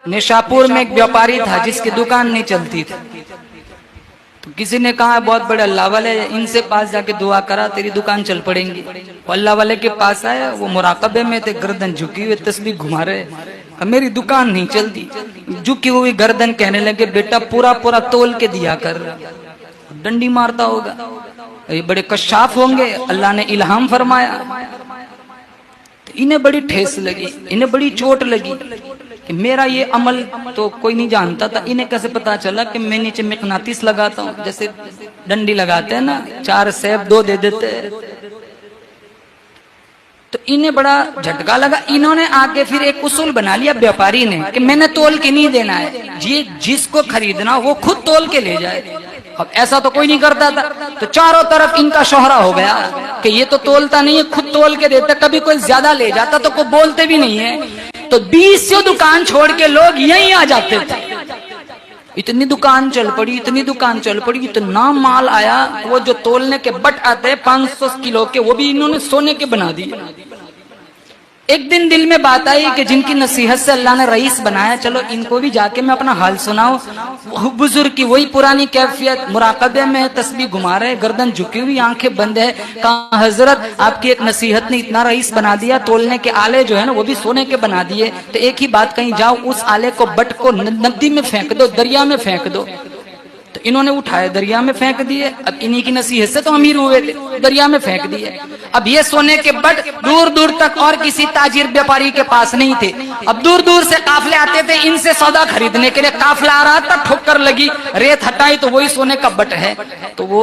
Nishapur में एक व्यापारी था जिसकी दुकान नहीं चलती थी। तो किसी ने कहा बहुत बड़े अल्लाह वाले, इनसे पास जाके दुआ करा तेरी दुकान चल पड़ेंगी। वो अल्लाह वाले के पास आया, वो मुराकबे में थे, गर्दन झुकी हुई तस्बीह घुमा रहे, मेरी दुकान नहीं चलती। झुकी हुई गर्दन कहने लगे बेटा पूरा पूरा तोल के दिया कर। डंडी मारता होगा, ये बड़े कशाफ होंगे, अल्लाह ने इल्हाम फरमाया। तो इन्हें बड़ी ठेस लगी, इन्हें बड़ी चोट लगी कि मेरा ये अमल तो कोई नहीं जानता था। इन्हें कैसे पता चला कि मैं नीचे मिकनातीस लगाता हूँ, जैसे डंडी लगाते हैं ना, 4 सेब 2 दे देते हैं। तो इन्हें बड़ा झटका लगा। इन्होंने आके फिर एक उसूल बना लिया व्यापारी ने कि मैंने तोल के नहीं देना है, जिसको खरीदना वो खुद तोल के ले जाए। अब ऐसा तो कोई नहीं करता था, तो चारों तरफ इनका शोहरा हो गया कि ये तो तोलता नहीं है, खुद तोल के देता। कभी कोई ज्यादा ले जाता तो कोई बोलते भी नहीं है। तो 20 दुकान छोड़ के लोग यहीं आ जाते थे। इतनी दुकान चल पड़ी, इतनी दुकान चल पड़ी, इतना माल आया। वो जो तोलने के बट आते 500 किलो के, वो भी इन्होंने सोने के बना दिए। एक दिन दिल में बात आई कि जिनकी नसीहत से अल्लाह ने रईस बनाया, चलो इनको भी जाके मैं अपना हाल सुनाऊं। वो बुजुर्ग की वही पुरानी कैफियत, मुराकबे में तस्बीह घुमा रहे, गर्दन झुकी हुई, आंखें बंद है। कहा हजरत आपकी एक नसीहत ने इतना रईस बना दिया, तोलने के आले जो है ना वो भी सोने के बना दिए। तो एक ही बात कहीं, जाओ उस आले को, बट को नदी में फेंक दो, दरिया में फेंक दो। तो इन्होंने उठाए दरिया में फेंक दिए। अब इन्हीं की नसीहत से तो अमीर हुए थे, दरिया में फेंक दिए। अब ये सोने के बट दूर दूर तक और किसी ताजिर व्यापारी के पास नहीं थे। अब दूर दूर से काफले आते थे इनसे सौदा खरीदने के लिए। काफला आ रहा था, ठोकर लगी, रेत हटाई तो वही सोने का बट है। तो वो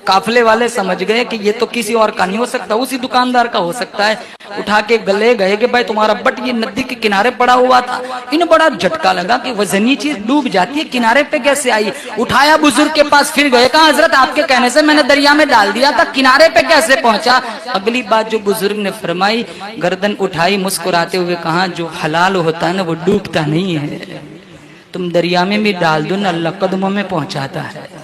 काफले वाले समझ गए कि ये तो किसी और का नहीं हो सकता, उसी दुकानदार का हो सकता है। उठा के गले गए कि भाई तुम्हारा बट ये नदी के किनारे पड़ा हुआ था। इन्हें बड़ा झटका लगा कि वजनी चीज डूब जाती है, किनारे पे कैसे आई। उठाया बुजुर्ग के पास, फिर गए, कहा हजरत आपके कहने से मैंने दरिया में डाल दिया था, किनारे पे कैसे पहुंचा। अगली बात जो बुजुर्ग ने फरमाई, गर्दन उठाई, मुस्कुराते हुए कहा जो हलाल होता है ना वो डूबता नहीं है, तुम दरिया में भी डाल दो ना, अल्लाह कदमों में पहुंचाता है।